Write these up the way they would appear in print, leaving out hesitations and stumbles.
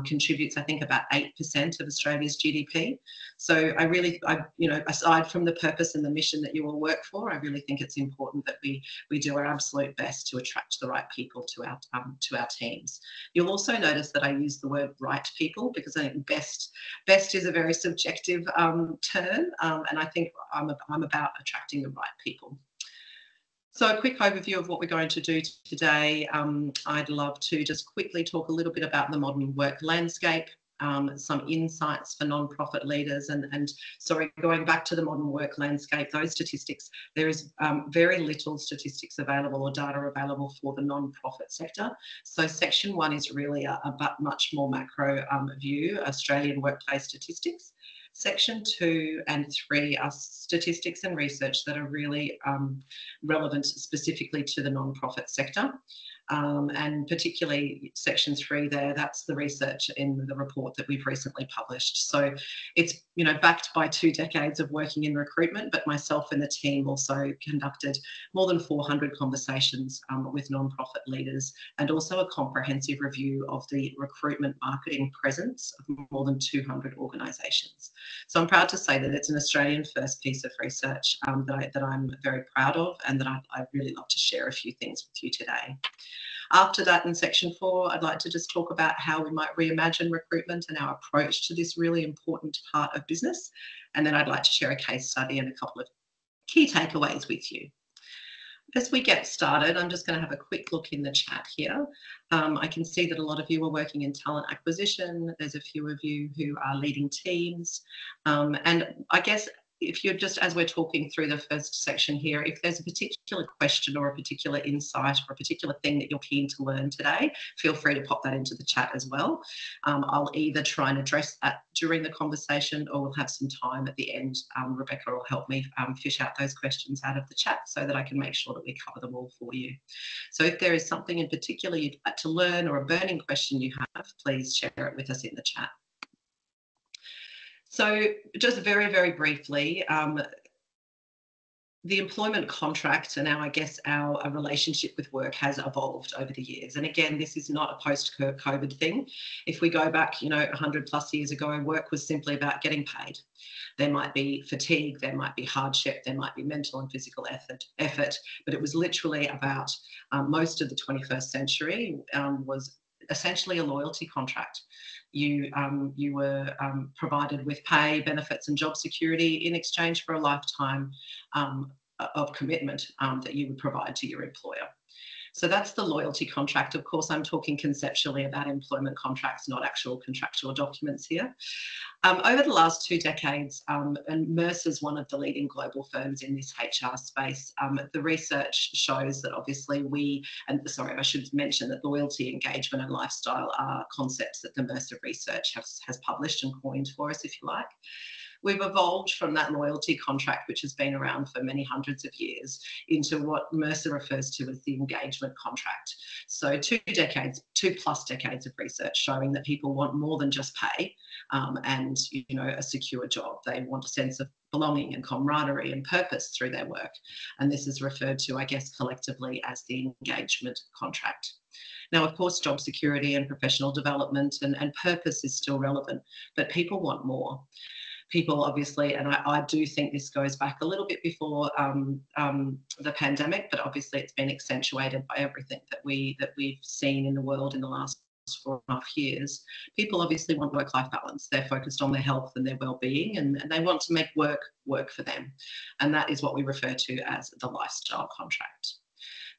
contributes, I think, about 8% of Australia's GDP. So aside from the purpose and the mission that you all work for, I really think it's important that we do our absolute best to attract the right people to our teams. You'll also notice that I use the word right people, because I think best is a very subjective term, and I think I'm about attracting the right people. So a quick overview of what we're going to do today. I'd love to just quickly talk a little bit about the modern work landscape, some insights for non-profit leaders, and going back to the modern work landscape, those statistics, there is very little statistics available or data available for the non-profit sector. So section 1 is really a much more macro view, Australian workplace statistics. Section 2 and 3 are statistics and research that are really relevant specifically to the non-profit sector. And particularly section 3 there, that's the research in the report that we've recently published. So it's, backed by 2 decades of working in recruitment, but myself and the team also conducted more than 400 conversations with non-profit leaders, and also a comprehensive review of the recruitment marketing presence of more than 200 organisations. So I'm proud to say that it's an Australian first piece of research that I'm very proud of, and that I'd really love to share a few things with you today. After that, in section 4, I'd like to just talk about how we might reimagine recruitment and our approach to this really important part of business. And then I'd like to share a case study and a couple of key takeaways with you. As we get started, I'm just going to have a quick look in the chat here. I can see that a lot of you are working in talent acquisition. There's a few of you who are leading teams. And I guess if you're just, as we're talking through the first section here, if there's a particular question or a particular insight or a particular thing that you're keen to learn today, feel free to pop that into the chat as well. I'll either try and address that during the conversation, or we'll have some time at the end. Rebecca will help me fish out those questions out of the chat so that I can make sure that we cover them all for you. So if there is something in particular you'd like to learn, or a burning question you have, please share it with us in the chat. So just very, very briefly, the employment contract and our relationship with work has evolved over the years. And again, this is not a post-COVID thing. If we go back, 100 plus years ago, work was simply about getting paid. There might be fatigue, there might be hardship, there might be mental and physical effort, but it was literally about most of the 21st century was essentially a loyalty contract. You were provided with pay, benefits and job security in exchange for a lifetime of commitment that you would provide to your employer. So that's the loyalty contract. Of course, I'm talking conceptually about employment contracts, not actual contractual documents here. Over the last 2 decades, and Mercer's one of the leading global firms in this HR space, the research shows that obviously I should mention that loyalty, engagement and lifestyle are concepts that the Mercer research has published and coined for us, if you like. We've evolved from that loyalty contract, which has been around for many hundreds of years, into what Mercer refers to as the engagement contract. So 2 plus decades of research showing that people want more than just pay and a secure job. They want a sense of belonging and camaraderie and purpose through their work. And this is referred to, I guess, collectively as the engagement contract. Now, of course, job security and professional development and purpose is still relevant, but people want more. People obviously, and I do think this goes back a little bit before the pandemic, but obviously it's been accentuated by everything that we've seen in the world in the last 4.5 years. People obviously want work-life balance. They're focused on their health and their well-being, and they want to make work for them. And that is what we refer to as the lifestyle contract.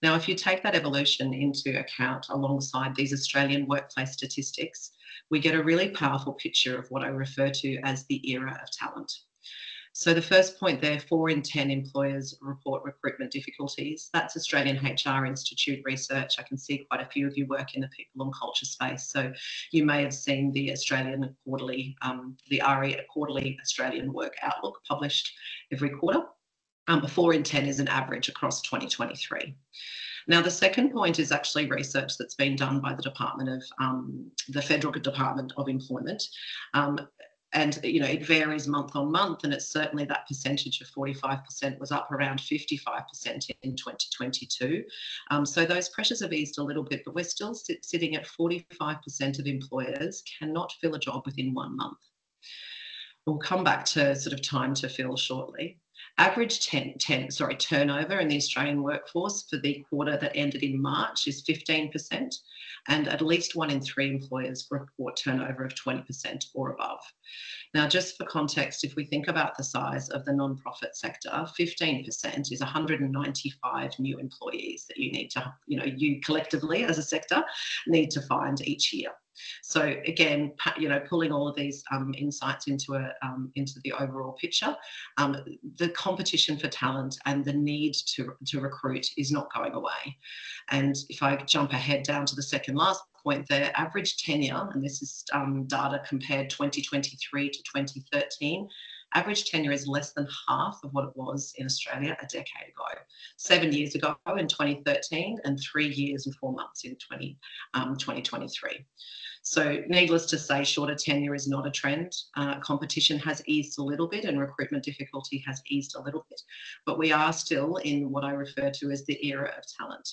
Now, if you take that evolution into account alongside these Australian workplace statistics, we get a really powerful picture of what I refer to as the era of talent. So the first point there, 4 in 10 employers report recruitment difficulties. That's Australian HR Institute research. I can see quite a few of you work in the people and culture space. So you may have seen the Australian quarterly, the ARI Quarterly Australian Work Outlook published every quarter. 4 in 10 is an average across 2023. Now, the second point is actually research that's been done by the Federal Department of Employment. and it varies month on month, and it's certainly that percentage of 45% was up around 55% in 2022. So those pressures have eased a little bit, but we're still sitting at 45% of employers cannot fill a job within 1 month. We'll come back to sort of time to fill shortly. Average turnover in the Australian workforce for the quarter that ended in March is 15%, and at least 1 in 3 employers report turnover of 20% or above. Now, just for context, if we think about the size of the non-profit sector, 15% is 195 new employees that you need to, you collectively as a sector need to find each year. So again, pulling all of these insights into the overall picture, the competition for talent and the need to recruit is not going away. And if I jump ahead down to the second last point there, average tenure, and this is data compared 2023 to 2013, average tenure is less than half of what it was in Australia a decade ago, 7 years ago in 2013, and 3 years and 4 months in 2023. So needless to say, shorter tenure is not a trend. Competition has eased a little bit and recruitment difficulty has eased a little bit, but we are still in what I refer to as the era of talent.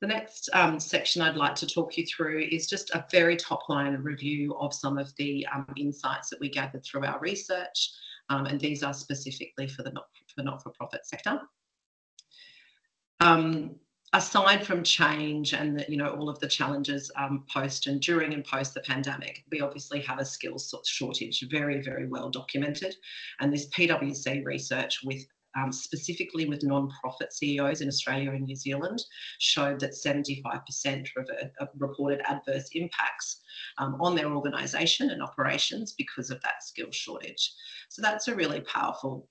The next section I'd like to talk you through is just a very top line review of some of the insights that we gathered through our research, and these are specifically for the not-for-profit sector. Aside from change and all of the challenges during and post the pandemic, we obviously have a skills shortage, very, very well documented. And this PwC research specifically with non-profit CEOs in Australia and New Zealand showed that 75% reported adverse impacts on their organisation and operations because of that skills shortage. So that's a really powerful,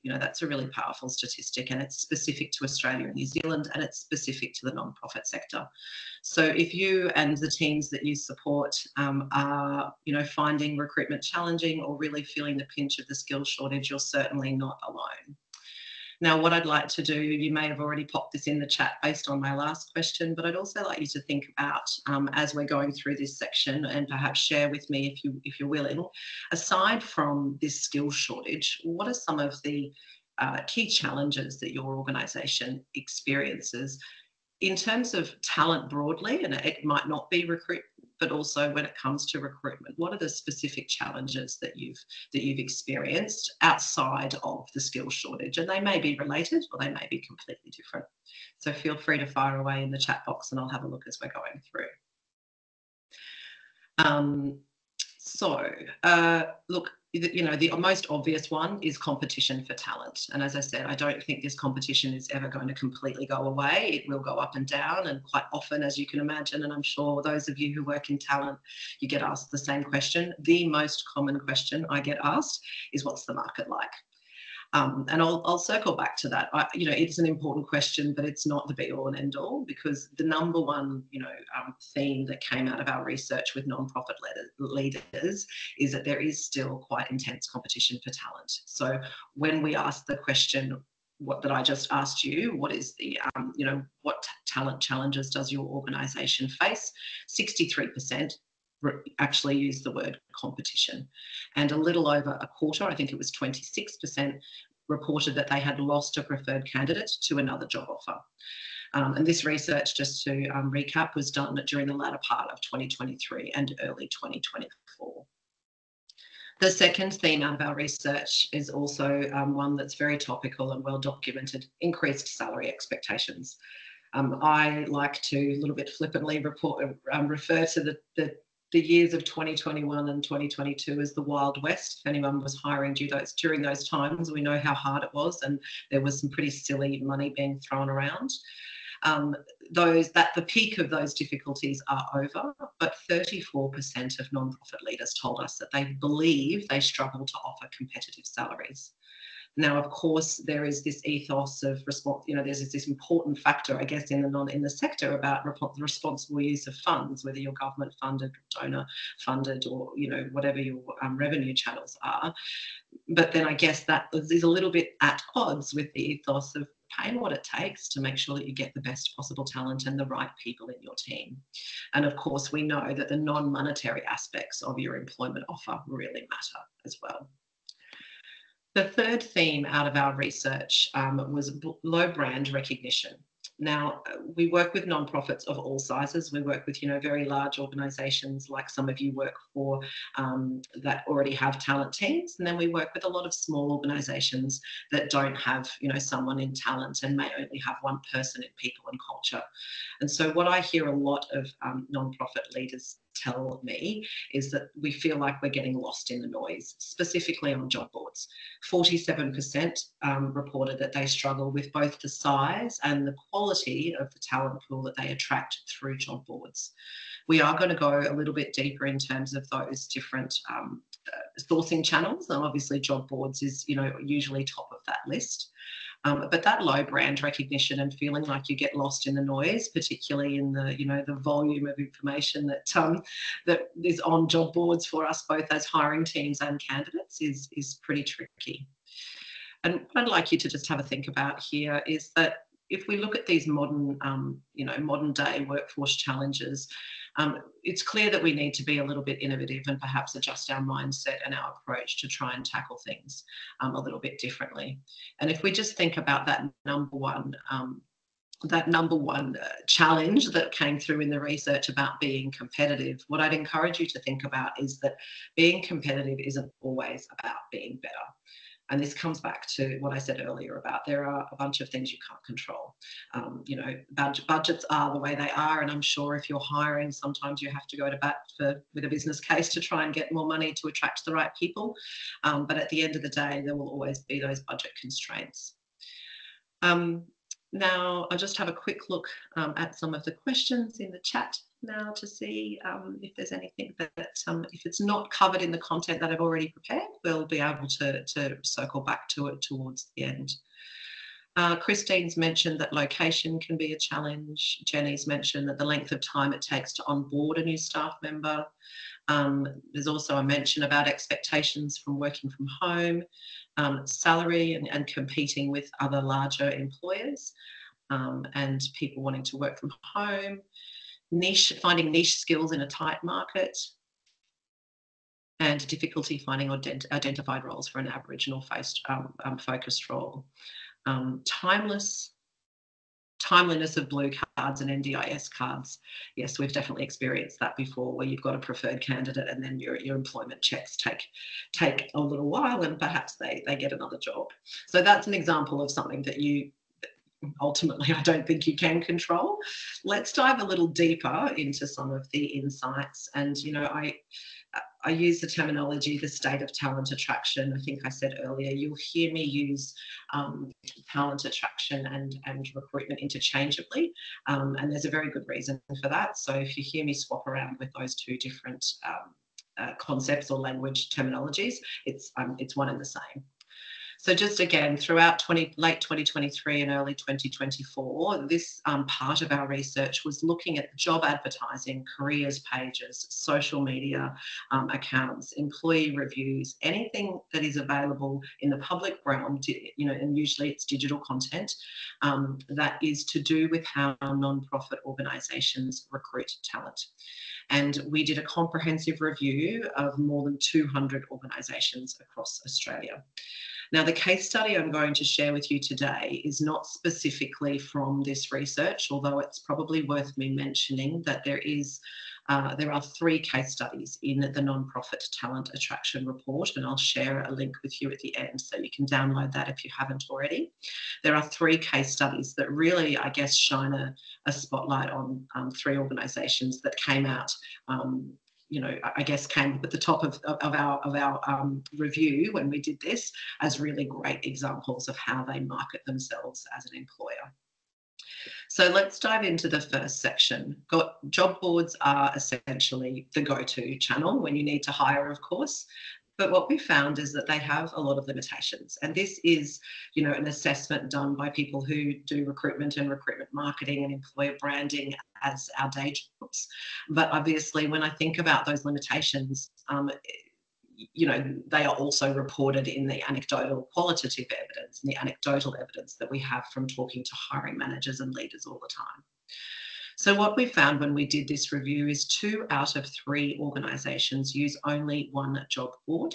statistic, and it's specific to Australia and New Zealand, and it's specific to the non-profit sector. So if you and the teams that you support are, finding recruitment challenging or really feeling the pinch of the skills shortage, you're certainly not alone. Now, what I'd like to do, you may have already popped this in the chat based on my last question, but I'd also like you to think about, as we're going through this section, and perhaps share with me if you're willing, aside from this skills shortage, what are some of the key challenges that your organisation experiences in terms of talent broadly, and it might not be recruitment, but also when it comes to recruitment, what are the specific challenges that you've experienced outside of the skills shortage? And they may be related or they may be completely different. So feel free to fire away in the chat box and I'll have a look as we're going through. Look, the most obvious one is competition for talent. And as I said, I don't think this competition is ever going to completely go away. It will go up and down, and quite often, as you can imagine, and I'm sure those of you who work in talent, you get asked the same question. The most common question I get asked is, what's the market like? And I'll circle back to that. It's an important question, but it's not the be all and end all, because the number one, theme that came out of our research with non-profit leaders is that there is still quite intense competition for talent. So when we ask the question, that I just asked you, what is the, what talent challenges does your organisation face? 63% actually use the word competition, and a little over a quarter, I think it was 26%, reported that they had lost a preferred candidate to another job offer. And this research, just to recap, was done during the latter part of 2023 and early 2024. The second theme out of our research is also one that's very topical and well documented: increased salary expectations. I like to, a little bit flippantly, refer to the years of 2021 and 2022 as the Wild West. If anyone was hiring during those times, we know how hard it was, and there was some pretty silly money being thrown around. The peak of those difficulties are over, but 34% of non-profit leaders told us that they believe they struggle to offer competitive salaries. Now, of course, there is this ethos of response. There's this important factor, I guess, in the sector about the responsible use of funds, whether you're government funded, donor funded, or whatever your revenue channels are. But then I guess that is a little bit at odds with the ethos of paying what it takes to make sure that you get the best possible talent and the right people in your team. And of course, we know that the non-monetary aspects of your employment offer really matter as well. The third theme out of our research was low brand recognition. Now, we work with nonprofits of all sizes. We work with, very large organisations like some of you work for that already have talent teams. And then we work with a lot of small organisations that don't have, someone in talent and may only have one person in people and culture. And so what I hear a lot of nonprofit leaders tell me is that we feel like we're getting lost in the noise, specifically on job boards. 47% reported that they struggle with both the size and the quality of the talent pool that they attract through job boards. We are going to go a little bit deeper in terms of those different sourcing channels, and obviously job boards is usually top of that list. But that low brand recognition and feeling like you get lost in the noise, particularly in the the volume of information that that is on job boards for us both as hiring teams and candidates, is pretty tricky. And what I'd like you to just have a think about here is that if we look at these modern day workforce challenges, it's clear that we need to be a little bit innovative and perhaps adjust our mindset and our approach to try and tackle things a little bit differently. And if we just think about that number one challenge that came through in the research about being competitive, what I'd encourage you to think about is that being competitive isn't always about being better. And this comes back to what I said earlier about there are a bunch of things you can't control. Budgets are the way they are, and I'm sure if you're hiring, sometimes you have to go to bat with a business case to try and get more money to attract the right people. But at the end of the day, there will always be those budget constraints. Now, I'll just have a quick look at some of the questions in the chat now to see if there's anything that, if it's not covered in the content that I've already prepared, we'll be able to circle back to it towards the end. Christine's mentioned that location can be a challenge. Jenny's mentioned that the length of time it takes to onboard a new staff member. There's also a mention about expectations from working from home, salary and competing with other larger employers, and people wanting to work from home, finding niche skills in a tight market, and difficulty finding identified roles for an Aboriginal focused role. Timeliness of blue cards and NDIS cards. Yes, we've definitely experienced that before, where you've got a preferred candidate and then your employment checks take a little while and perhaps they get another job. So that's an example of something that you ultimately I don't think you can control. Let's dive a little deeper into some of the insights. And I use the terminology, the state of talent attraction. I think I said earlier, you'll hear me use talent attraction and recruitment interchangeably. And there's a very good reason for that. So if you hear me swap around with those two different concepts or language terminologies, it's one and the same. So just again, throughout late 2023 and early 2024, this part of our research was looking at job advertising, careers pages, social media accounts, employee reviews, anything that is available in the public realm, and usually it's digital content, that is to do with how non-profit organisations recruit talent. And we did a comprehensive review of more than 200 organisations across Australia. Now, the case study I'm going to share with you today is not specifically from this research, although it's probably worth me mentioning that there are 3 case studies in the Nonprofit Talent Attraction Report, and I'll share a link with you at the end so you can download that if you haven't already. There are 3 case studies that really, I guess, shine a spotlight on 3 organisations that came out I guess came at the top of our review when we did this as really great examples of how they market themselves as an employer. So let's dive into the first section. Job boards are essentially the go-to channel when you need to hire, of course. But what we found is that they have a lot of limitations. And this is, an assessment done by people who do recruitment and recruitment marketing and employer branding as our day jobs. But obviously, when I think about those limitations, they are also reported in the anecdotal qualitative evidence and the anecdotal evidence that we have from talking to hiring managers and leaders all the time. So what we found when we did this review is 2 out of 3 organisations use only one job board.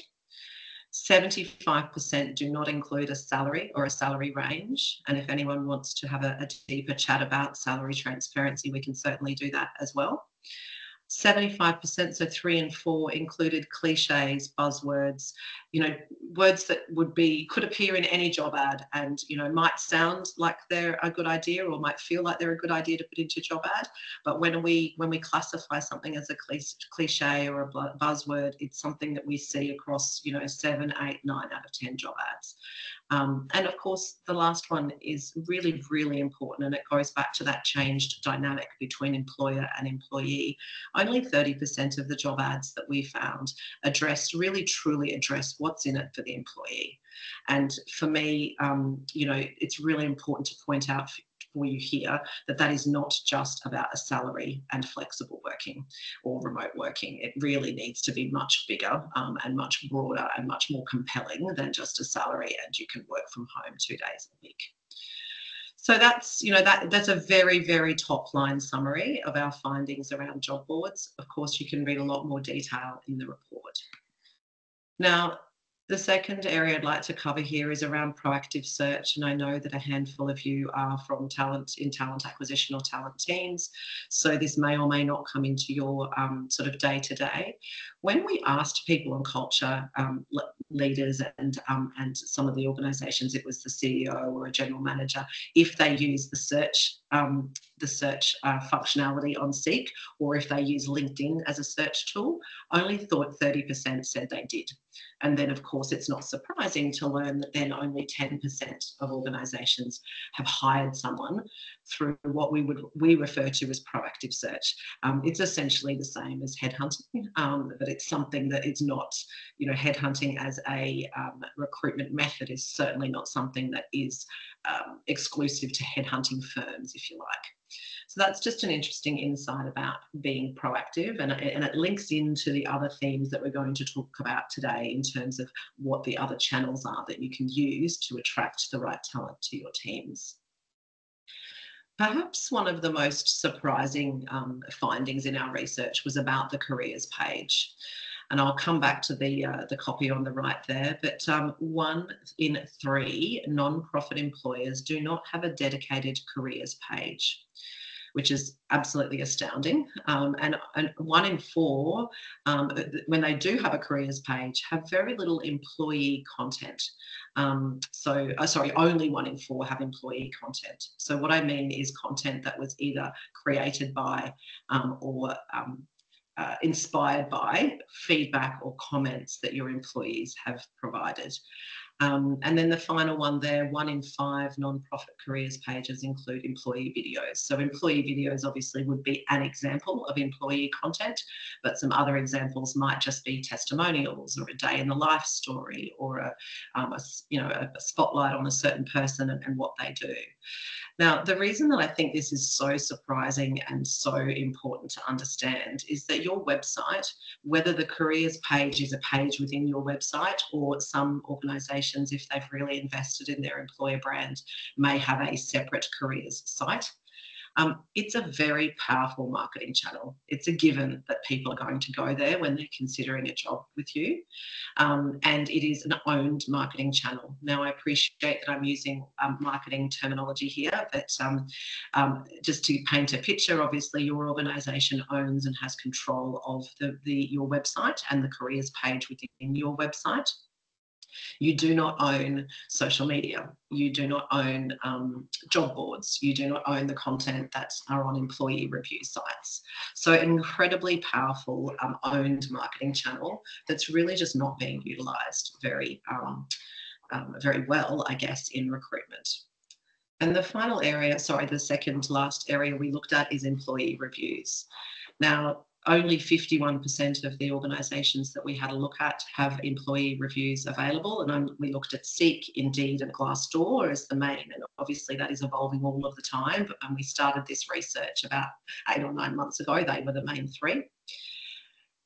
75% do not include a salary or a salary range. And if anyone wants to have a deeper chat about salary transparency, we can certainly do that as well. 75%, so 3 and 4, included cliches, buzzwords, words that could appear in any job ad and, might sound like they're a good idea or might feel like they're a good idea to put into a job ad. But when we classify something as a cliche or a buzzword, it's something that we see across, 7, 8, 9 out of 10 job ads. And of course, the last one is really, really important, and it goes back to that changed dynamic between employer and employee. Only 30% of the job ads that we found really truly address what's in it for the employee. And for me, it's really important to point out for you here that is not just about a salary and flexible working or remote working. It really needs to be much bigger and much broader and much more compelling than just a salary and you can work from home 2 days a week. So that's a very, very top line summary of our findings around job boards. Of course, you can read a lot more detail in the report. Now, the second area I'd like to cover here is around proactive search, and I know that a handful of you are from talent acquisition or talent teams, so this may or may not come into your sort of day-to-day. When we asked people on culture, leaders and some of the organisations, it was the CEO or a general manager, if they use the search functionality on Seek or if they use LinkedIn as a search tool, only 30% said they did. And then, of course, it's not surprising to learn that then only 10% of organisations have hired someone through what we refer to as proactive search. It's essentially the same as headhunting, but it's something that is not, headhunting as a recruitment method is certainly not something that is exclusive to headhunting firms, if you like. So that's just an interesting insight about being proactive, and it links into the other themes that we're going to talk about today in terms of what the other channels are that you can use to attract the right talent to your teams. Perhaps one of the most surprising findings in our research was about the careers page. And I'll come back to the copy on the right there, but 1 in 3 non-profit employers do not have a dedicated careers page, which is absolutely astounding. And 1 in 4, when they do have a careers page, have very little employee content. Only 1 in 4 have employee content. So what I mean is content that was either created by or inspired by feedback or comments that your employees have provided. And then the final one there, 1 in 5 non-profit careers pages include employee videos. So employee videos obviously would be an example of employee content, but some other examples might just be testimonials or a day in the life story or a spotlight on a certain person and what they do. Now, the reason that I think this is so surprising and so important to understand is that your website, whether the careers page is a page within your website or some organisations, if they've really invested in their employer brand, may have a separate careers site. It's a very powerful marketing channel. It's a given that people are going to go there when they're considering a job with you. And it is an owned marketing channel. Now, I appreciate that I'm using marketing terminology here, but just to paint a picture, obviously your organisation owns and has control of your website and the careers page within your website. You do not own social media. You do not own job boards. You do not own the content that are on employee review sites. So an incredibly powerful owned marketing channel that's really just not being utilised very well, I guess, in recruitment. And the final area, the second last area we looked at is employee reviews. Now, only 51% of the organisations that we had a look at have employee reviews available, and we looked at Seek, Indeed and Glassdoor as the main, and obviously that is evolving all of the time, but when we started this research about 8 or 9 months ago, they were the main 3.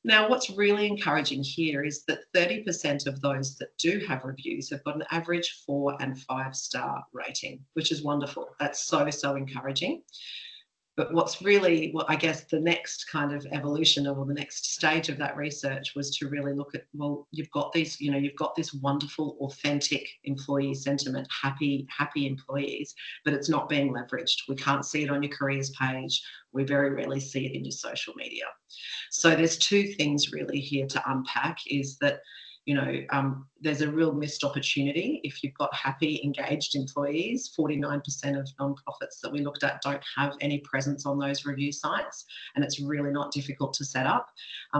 Now, what's really encouraging here is that 30% of those that do have reviews have got an average 4 and 5-star rating, which is wonderful. That's so, so encouraging. But what's really, well, I guess the next kind of evolution or the next stage of that research was to really look at, well, you've got these, you've got this wonderful, authentic employee sentiment, happy employees, but it's not being leveraged. We can't see it on your careers page. We very rarely see it in your social media. So there's two things really here to unpack is that, there's a real missed opportunity. If you've got happy, engaged employees, 49% of nonprofits that we looked at don't have any presence on those review sites, and it's really not difficult to set up.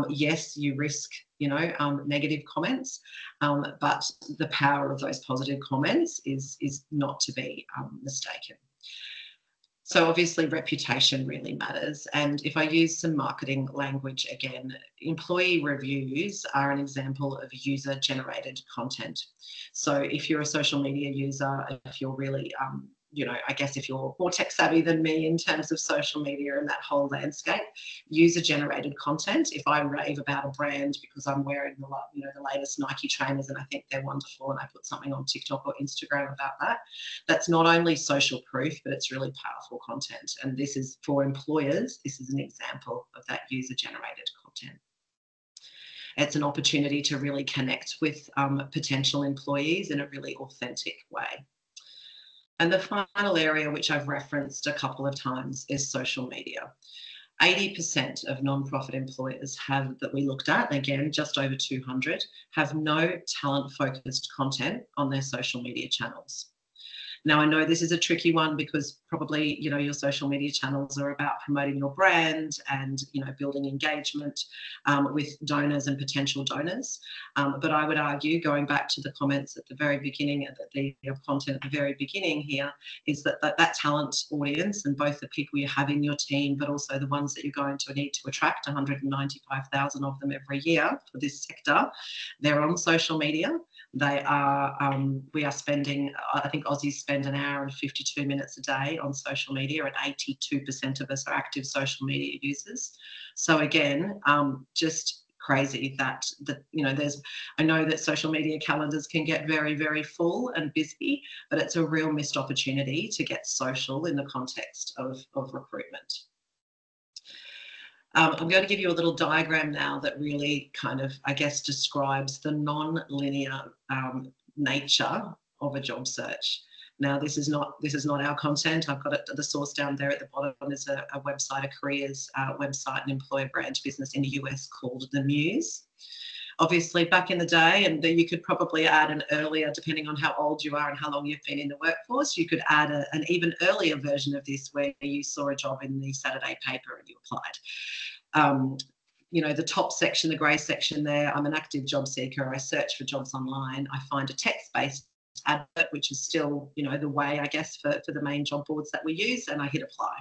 Yes, you risk, negative comments, but the power of those positive comments is not to be mistaken. So obviously reputation really matters. And if I use some marketing language again, employee reviews are an example of user-generated content. So if you're a social media user, if you're really, I guess if you're more tech savvy than me in terms of social media and that whole landscape, user-generated content. If I rave about a brand because I'm wearing the latest Nike trainers and I think they're wonderful and I put something on TikTok or Instagram about that, that's not only social proof, but it's really powerful content. And this is for employers. This is an example of that user-generated content. It's an opportunity to really connect with potential employees in a really authentic way. And the final area, which I've referenced a couple of times, is social media. 80% of nonprofit employers that we looked at, again, just over 200, have no talent-focused content on their social media channels. Now, I know this is a tricky one because probably, your social media channels are about promoting your brand and, building engagement with donors and potential donors. But I would argue, going back to the comments at the very beginning, the content at the very beginning here, is that talent audience and both the people you have in your team, but also the ones that you're going to need to attract, 195,000 of them every year for this sector, they're on social media. We are spending, I think Aussies spend an hour and 52 minutes a day on social media, and 82% of us are active social media users. So again, just crazy that I know that social media calendars can get very, very full and busy, but it's a real missed opportunity to get social in the context of recruitment. I'm going to give you a little diagram now that really kind of, I guess, describes the non-linear nature of a job search. Now, this is not our content. I've got the source down there at the bottom. There's a website, a careers website, an employer brand business in the US called The Muse. Obviously, back in the day, and you could probably add an earlier, depending on how old you are and how long you've been in the workforce, you could add an even earlier version of this where you saw a job in the Saturday paper and you applied. The top section, the grey section there, I'm an active job seeker. I search for jobs online. I find a text-based advert, which is still, the way, I guess, for the main job boards that we use, and I hit apply.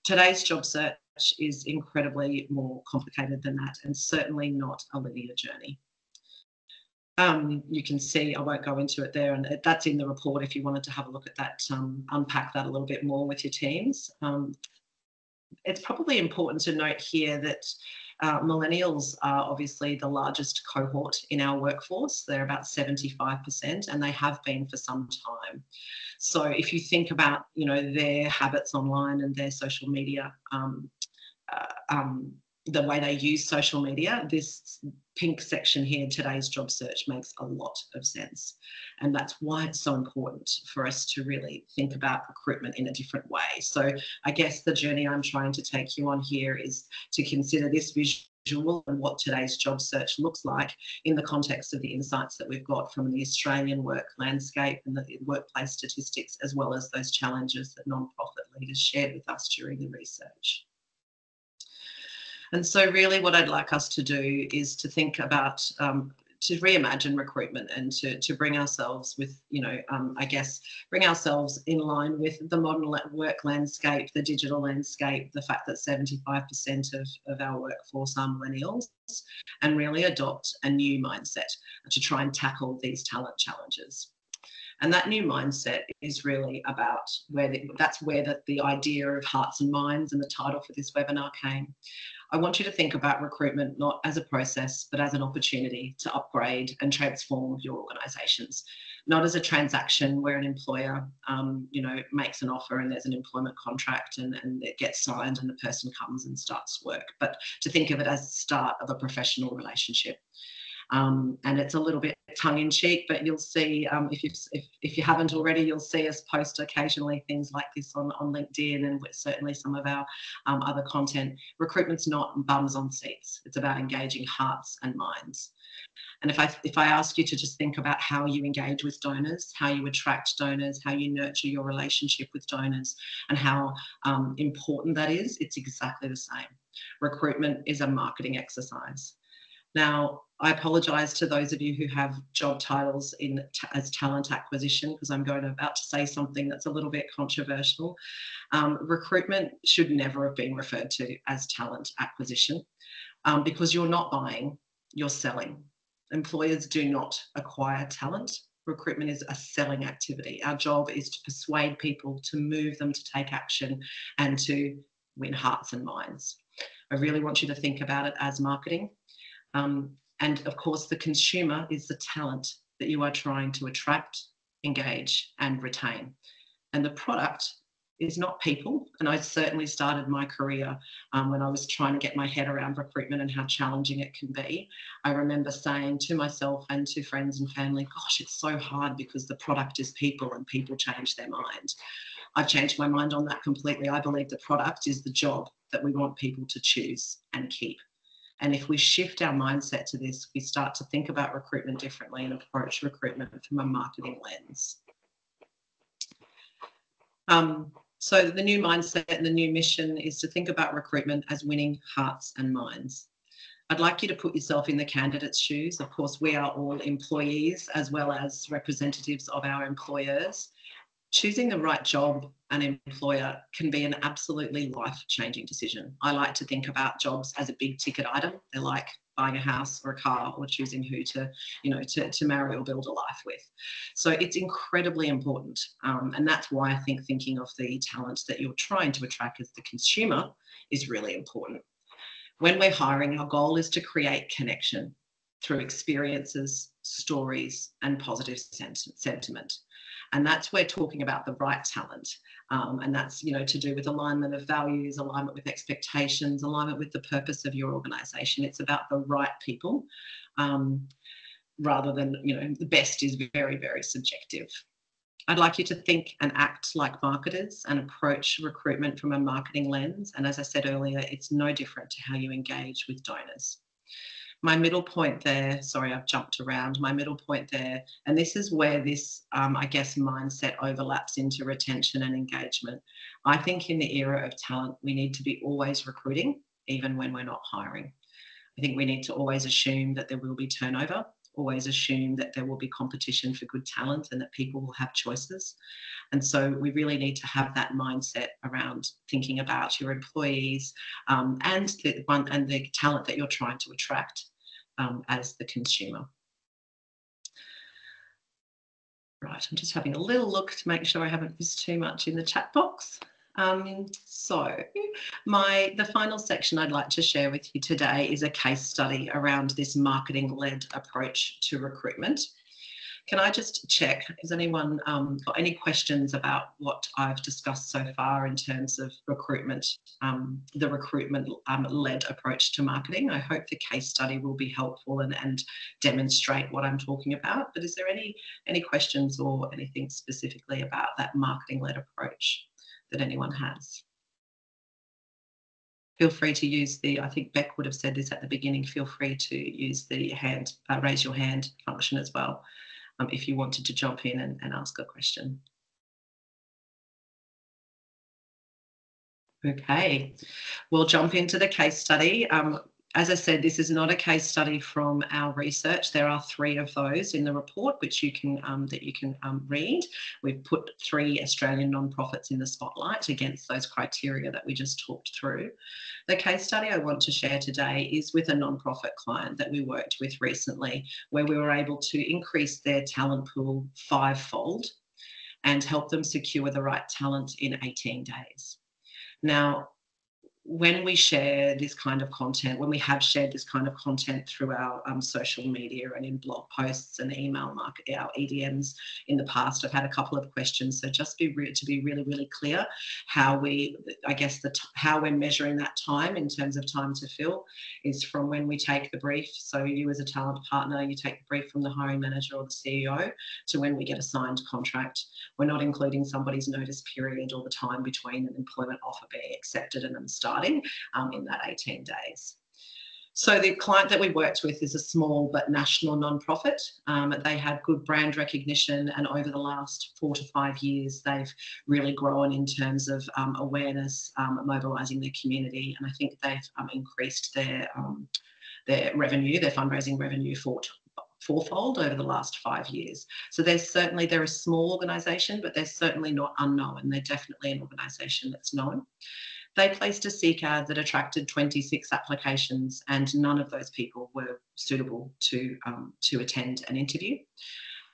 Today's job search is incredibly more complicated than that, and certainly not a linear journey. You can see, I won't go into it there, and that's in the report if you wanted to have a look at that, unpack that a little bit more with your teams. It's probably important to note here that millennials are obviously the largest cohort in our workforce. They're about 75%, and they have been for some time. So if you think about, their habits online and their social media, the way they use social media, this pink section here, today's job search, makes a lot of sense. And that's why it's so important for us to really think about recruitment in a different way. So I guess the journey I'm trying to take you on here is to consider this visual and what today's job search looks like in the context of the insights that we've got from the Australian work landscape and the workplace statistics, as well as those challenges that non-profit leaders shared with us during the research. And so really what I'd like us to do is to think about, to reimagine recruitment and to bring ourselves with, bring ourselves in line with the modern work landscape, the digital landscape, the fact that 75% of our workforce are millennials, and really adopt a new mindset to try and tackle these talent challenges. And that new mindset is really about that's where the idea of Hearts and Minds and the title for this webinar came. I want you to think about recruitment not as a process, but as an opportunity to upgrade and transform your organisations. Not as a transaction where an employer, makes an offer and there's an employment contract and it gets signed and the person comes and starts work, but to think of it as the start of a professional relationship. And it's a little bit tongue-in-cheek, but you'll see, if you haven't already, you'll see us post occasionally things like this on LinkedIn and certainly some of our other content. Recruitment's not bums on seats. It's about engaging hearts and minds. And if I ask you to just think about how you engage with donors, how you attract donors, how you nurture your relationship with donors, and how important that is, it's exactly the same. Recruitment is a marketing exercise. Now, I apologise to those of you who have job titles as talent acquisition, because I'm about to say something that's a little bit controversial. Recruitment should never have been referred to as talent acquisition, because you're not buying, you're selling. Employers do not acquire talent. Recruitment is a selling activity. Our job is to persuade people, to move them to take action and to win hearts and minds. I really want you to think about it as marketing. And of course, the consumer is the talent that you are trying to attract, engage, and retain. And the product is not people. And I certainly started my career when I was trying to get my head around recruitment and how challenging it can be. I remember saying to myself and to friends and family, gosh, it's so hard because the product is people and people change their mind. I've changed my mind on that completely. I believe the product is the job that we want people to choose and keep. And if we shift our mindset to this, we start to think about recruitment differently and approach recruitment from a marketing lens. So the new mindset and the new mission is to think about recruitment as winning hearts and minds. I'd like you to put yourself in the candidate's shoes. Of course, we are all employees as well as representatives of our employers. Choosing the right job and employer can be an absolutely life-changing decision. I like to think about jobs as a big ticket item. They're like buying a house or a car or choosing who to marry or build a life with. So it's incredibly important. And that's why I think thinking of the talent that you're trying to attract as the consumer is really important. When we're hiring, our goal is to create connection through experiences, stories, and positive sentiment. And that's where talking about the right talent. And that's, to do with alignment of values, alignment with expectations, alignment with the purpose of your organisation. It's about the right people rather than, the best is very, very subjective. I'd like you to think and act like marketers and approach recruitment from a marketing lens. And as I said earlier, it's no different to how you engage with donors. My middle point there, sorry, I've jumped around, my middle point there, and this is where this, mindset overlaps into retention and engagement. I think in the era of talent, we need to be always recruiting, even when we're not hiring. I think we need to always assume that there will be turnover, always assume that there will be competition for good talent and that people will have choices. And so we really need to have that mindset around thinking about your employees and the talent that you're trying to attract as the consumer. Right, I'm just having a little look to make sure I haven't missed too much in the chat box. So the final section I'd like to share with you today is a case study around this marketing-led approach to recruitment. Can I just check, has anyone got any questions about what I've discussed so far in terms of recruitment, the recruitment-led approach to marketing? I hope the case study will be helpful and demonstrate what I'm talking about. But is there any questions or anything specifically about that marketing-led approach that anyone has? Feel free to use I think Beck would have said this at the beginning, feel free to use the raise your hand function as well. If you wanted to jump in and ask a question. Okay, we'll jump into the case study. As I said, this is not a case study from our research. There are 3 of those in the report, which you can read. We've put 3 Australian nonprofits in the spotlight against those criteria that we just talked through. The case study I want to share today is with a nonprofit client that we worked with recently, where we were able to increase their talent pool 5-fold and help them secure the right talent in 18 days. Now, when we share this kind of content, when we have shared this kind of content through our social media and in blog posts and email market, our EDMs in the past, I've had a couple of questions. So just to be really, really clear how we, I guess, how we're measuring that time in terms of time to fill is from when we take the brief. So you as a talent partner, you take the brief from the hiring manager or the CEO to when we get a signed contract. We're not including somebody's notice period or the time between an employment offer being accepted and them starting in that 18 days. So the client that we worked with is a small but national nonprofit. They have good brand recognition, and over the last 4 to 5 years, they've really grown in terms of awareness, mobilising their community, and I think they've increased their revenue, their fundraising revenue fourfold over the last 5 years. So they're a small organisation, but they're certainly not unknown. They're definitely an organisation that's known. They placed a SEEK ad that attracted 26 applications, and none of those people were suitable to attend an interview.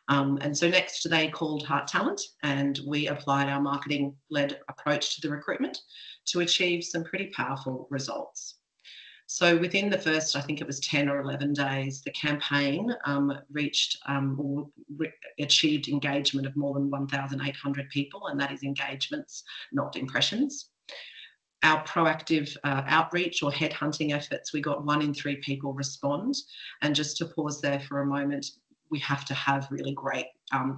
And so next they called Heart Talent, and we applied our marketing-led approach to the recruitment to achieve some pretty powerful results. So within the first, I think it was 10 or 11 days, the campaign achieved engagement of more than 1,800 people, and that is engagements, not impressions. Our proactive outreach or headhunting efforts, we got 1 in 3 people respond. And just to pause there for a moment, we have to have really great,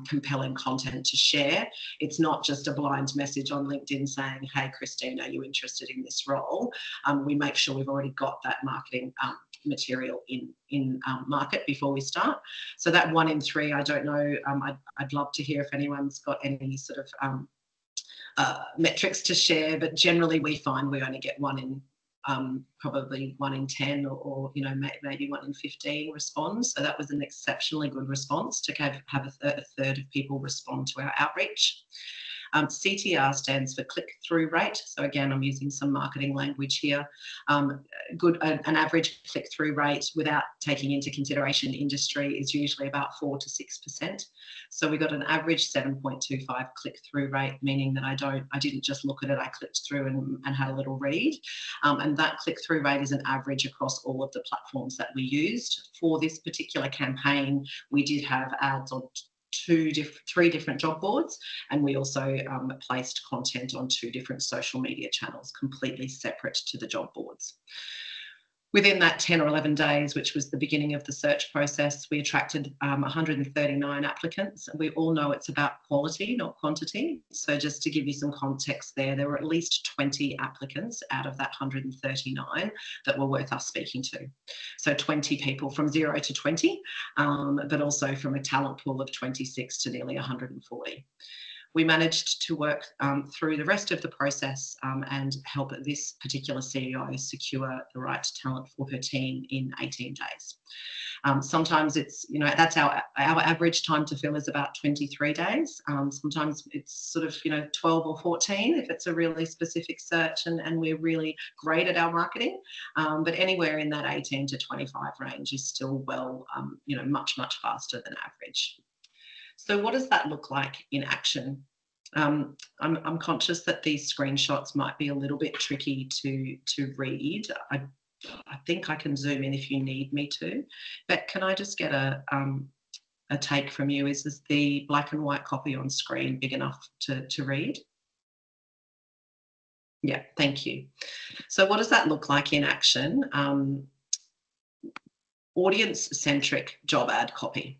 compelling content to share. It's not just a blind message on LinkedIn saying, hey, Christine, are you interested in this role? We make sure we've already got that marketing material in market before we start. So that 1 in 3, I don't know, I'd love to hear if anyone's got any sort of metrics to share, but generally we find we only get probably 1 in 10 or maybe 1 in 15 responds. So that was an exceptionally good response to have a third of people respond to our outreach. CTR stands for click-through rate. So again, I'm using some marketing language here. An average click-through rate without taking into consideration industry is usually about 4 to 6%. So we got an average 7.25 click-through rate, meaning that I didn't just look at it, I clicked through and had a little read. And that click-through rate is an average across all of the platforms that we used. For this particular campaign, we did have ads on 3 different job boards, and we also placed content on 2 different social media channels completely separate to the job boards. Within that 10 or 11 days, which was the beginning of the search process, we attracted 139 applicants. We all know it's about quality, not quantity. So just to give you some context there were at least 20 applicants out of that 139 that were worth us speaking to. So 20 people from 0 to 20, but also from a talent pool of 26 to nearly 140. We managed to work through the rest of the process and help this particular CEO secure the right talent for her team in 18 days. Sometimes it's, that's our average time to fill is about 23 days. Sometimes it's sort of, 12 or 14 if it's a really specific search and we're really great at our marketing. But anywhere in that 18 to 25 range is still much, much faster than average. So what does that look like in action? I'm conscious that these screenshots might be a little bit tricky to read. I think I can zoom in if you need me to, but can I just get a take from you? Is the black and white copy on screen big enough to read? Yeah, thank you. So what does that look like in action? Audience-centric job ad copy.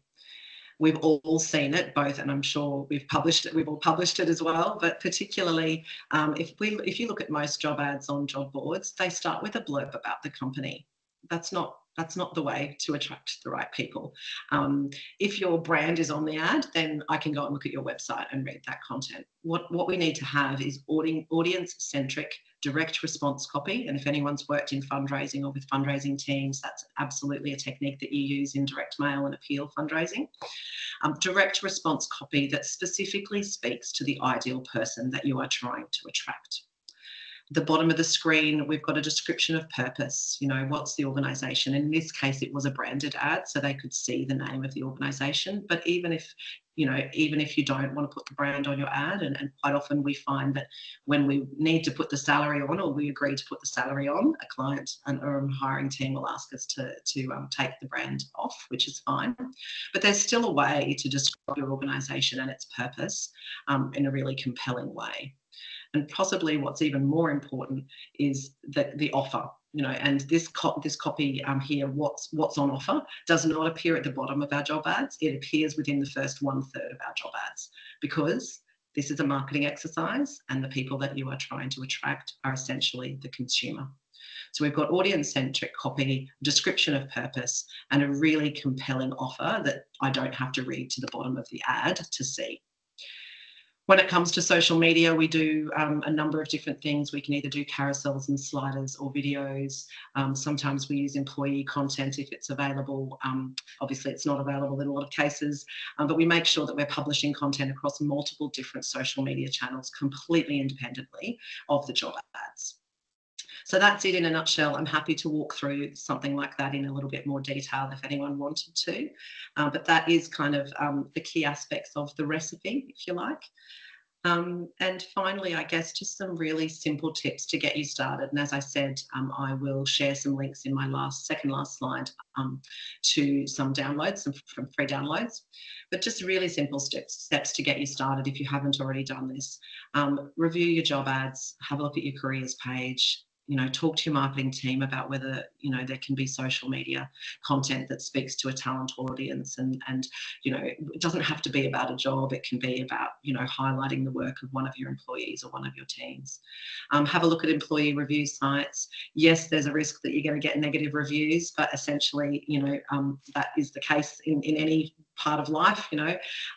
We've all seen it, both, and I'm sure we've all published it as well, but particularly if you look at most job ads on job boards, they start with a blurb about the company. That's not the way to attract the right people. If your brand is on the ad, then I can go and look at your website and read that content. What we need to have is audience-centric direct response copy. And if anyone's worked in fundraising or with fundraising teams, that's absolutely a technique that you use in direct mail and appeal fundraising. Direct response copy that specifically speaks to the ideal person that you are trying to attract. The bottom of the screen, we've got a description of purpose. What's the organisation? In this case, it was a branded ad, so they could see the name of the organisation. But even if, even if you don't want to put the brand on your ad, and quite often we find that when we need to put the salary on, or we agree to put the salary on, a client or a hiring team will ask us to take the brand off, which is fine. But there's still a way to describe your organisation and its purpose in a really compelling way. And possibly what's even more important is that the offer, and this copy here, what's on offer, does not appear at the bottom of our job ads. It appears within the first 1/3 of our job ads, because this is a marketing exercise and the people that you are trying to attract are essentially the consumer. So we've got audience-centric copy, description of purpose, and a really compelling offer that I don't have to read to the bottom of the ad to see. When it comes to social media, we do a number of different things. We can either do carousels and sliders or videos. Sometimes we use employee content if it's available. Obviously, it's not available in a lot of cases, but we make sure that we're publishing content across multiple different social media channels completely independently of the job ads. So that's it in a nutshell. I'm happy to walk through something like that in a little bit more detail if anyone wanted to. But that is kind of the key aspects of the recipe, if you like. And finally, I guess just some really simple tips to get you started. And as I said, I will share some links in my second last slide to some downloads, some free downloads. But just really simple steps to get you started if you haven't already done this. Review your job ads, have a look at your careers page. Talk to your marketing team about whether, there can be social media content that speaks to a talent audience. And it doesn't have to be about a job. It can be about, highlighting the work of one of your employees or one of your teams. Have a look at employee review sites. Yes, there's a risk that you're going to get negative reviews, but essentially, that is the case in any part of life.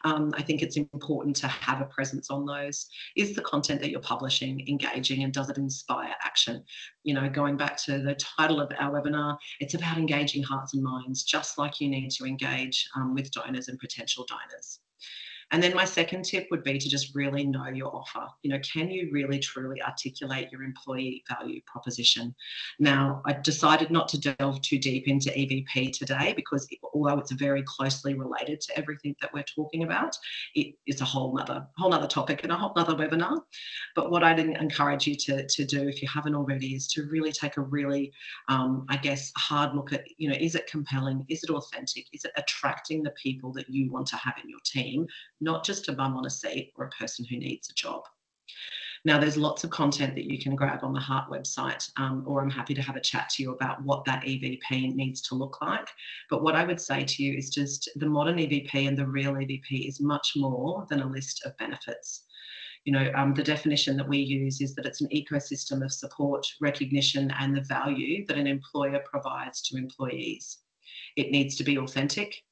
I think it's important to have a presence on those. Is the content that you're publishing engaging, and does it inspire action? Going back to the title of our webinar, it's about engaging hearts and minds, just like you need to engage with donors and potential donors. And then my second tip would be to just really know your offer. Can you really truly articulate your employee value proposition? Now, I decided not to delve too deep into EVP today because although it's very closely related to everything that we're talking about, it's a whole nother topic and a whole nother webinar. But what I'd encourage you to do, if you haven't already, is to really take a really, hard look at, is it compelling? Is it authentic? Is it attracting the people that you want to have in your team? Not just a bum on a seat or a person who needs a job. Now, there's lots of content that you can grab on the Heart website, or I'm happy to have a chat to you about what that EVP needs to look like. But what I would say to you is just the modern EVP and the real EVP is much more than a list of benefits. The definition that we use is that it's an ecosystem of support, recognition, and the value that an employer provides to employees. It needs to be authentic,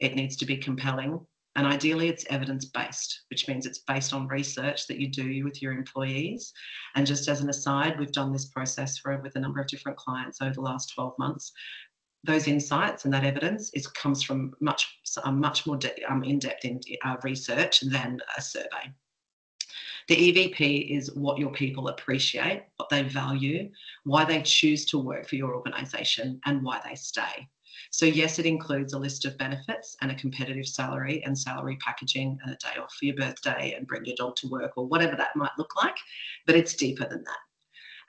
it needs to be compelling, and ideally it's evidence-based, which means it's based on research that you do with your employees. And just as an aside, we've done this process with a number of different clients over the last 12 months. Those insights and that evidence comes from much more in-depth research than a survey. The EVP is what your people appreciate, what they value, why they choose to work for your organisation, and why they stay. So yes, it includes a list of benefits and a competitive salary and salary packaging and a day off for your birthday and bring your dog to work or whatever that might look like, but it's deeper than that.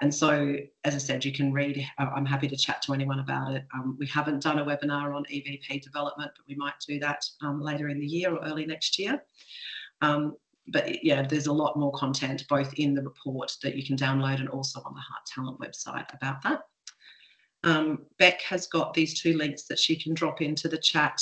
And so, as I said, you can read, I'm happy to chat to anyone about it. We haven't done a webinar on EVP development, but we might do that later in the year or early next year. But yeah, there's a lot more content both in the report that you can download and also on the Heart Talent website about that. Beck has got these two links that she can drop into the chat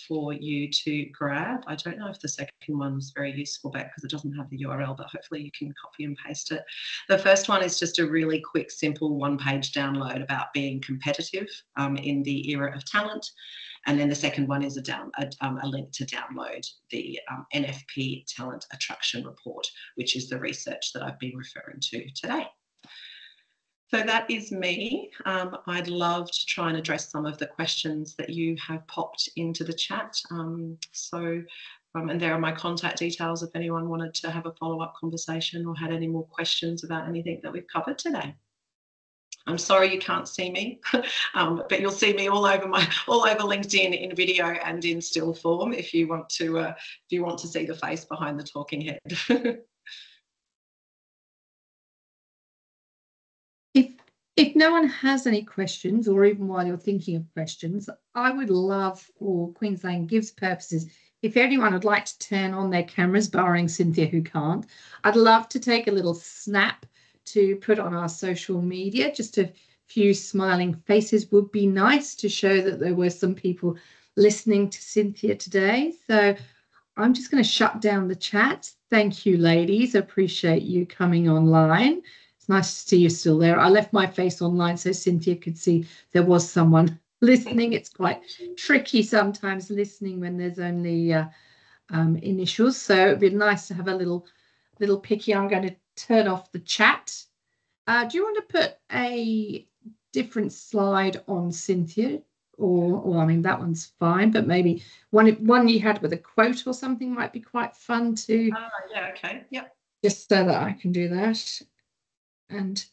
for you to grab. I don't know if the second one's very useful, Beck, because it doesn't have the URL, but hopefully you can copy and paste it. The first one is just a really quick, simple one-page download about being competitive in the era of talent. And then the second one is a link to download the NFP Talent Attraction Report, which is the research that I've been referring to today. So that is me. I'd love to try and address some of the questions that you have popped into the chat. And there are my contact details if anyone wanted to have a follow-up conversation or had any more questions about anything that we've covered today. I'm sorry you can't see me, but you'll see me all over LinkedIn in video and in still form if you want to see the face behind the talking head. If no one has any questions, or even while you're thinking of questions, I would love, for Queensland Gives purposes, if anyone would like to turn on their cameras, barring Cynthia who can't, I'd love to take a little snap to put on our social media. Just a few smiling faces would be nice to show that there were some people listening to Cynthia today. So I'm just going to shut down the chat. Thank you, ladies. Appreciate you coming online. It's nice to see you still there. I left my face online so Cynthia could see there was someone listening. It's quite tricky sometimes listening when there's only initials. So it'd be nice to have a little picky. I'm going to turn off the chat. Do you want to put a different slide on, Cynthia? Or I mean, that one's fine, but maybe one you had with a quote or something might be quite fun to. Yeah, okay, yep. Just so that I can do that. And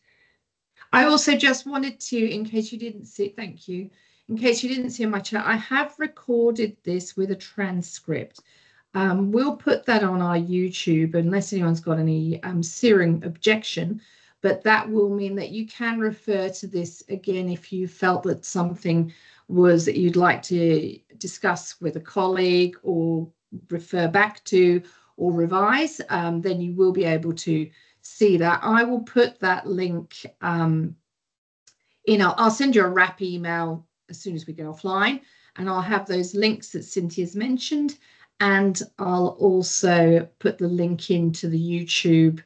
I also just wanted to, in case you didn't see, thank you. In case you didn't see in my chat, I have recorded this with a transcript. We'll put that on our YouTube unless anyone's got any searing objection, but that will mean that you can refer to this again if you felt that something was that you'd like to discuss with a colleague or refer back to or revise, then you will be able to see that. I will put that link I'll send you a wrap email as soon as we get offline, and I'll have those links that Cynthia's mentioned, and I'll also put the link into the YouTube,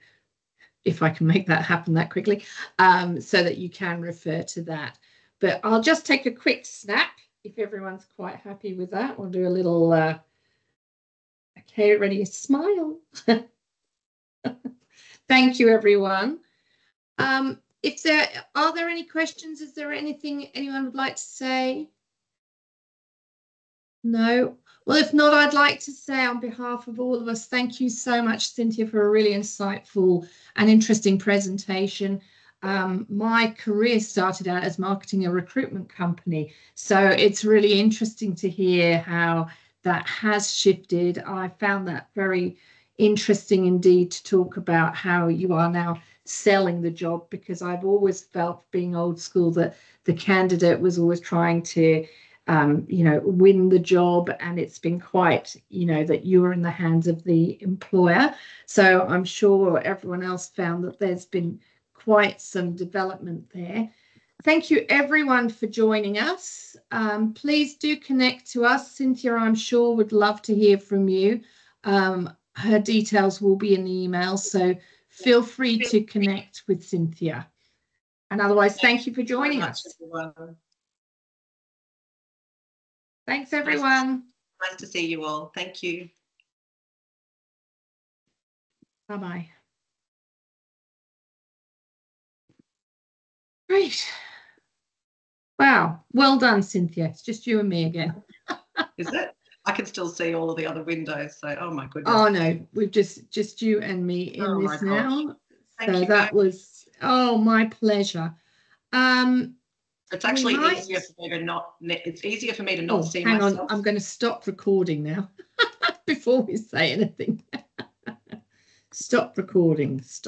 if I can make that happen that quickly, so that you can refer to that. But I'll just take a quick snap if everyone's quite happy with that. We'll do a little okay, ready, smile. Thank you, everyone. Are there any questions? Is there anything anyone would like to say? No? Well, if not, I'd like to say on behalf of all of us, thank you so much, Cynthia, for a really insightful and interesting presentation. My career started out as marketing a recruitment company, so it's really interesting to hear how that has shifted. I found that very interesting indeed to talk about how you are now selling the job, because I've always felt, being old school, that the candidate was always trying to win the job, and it's been quite, that you are in the hands of the employer. So I'm sure everyone else found that there's been quite some development there. Thank you, everyone, for joining us. Please do connect to us. Cynthia, I'm sure, would love to hear from you. Her details will be in the email, so feel free to connect with Cynthia. And otherwise, thank you for joining us. Thanks, everyone. Nice to see you all. Thank you. Bye-bye. Great. Wow. Well done, Cynthia. It's just you and me again. Is it? I can still see all of the other windows. So, oh my goodness. Oh no, we've just you and me in this now. So that was, my pleasure. It's actually easier for me to not. It's easier for me to not see myself. Hang on, I'm going to stop recording now before we say anything. Stop recording. Stop.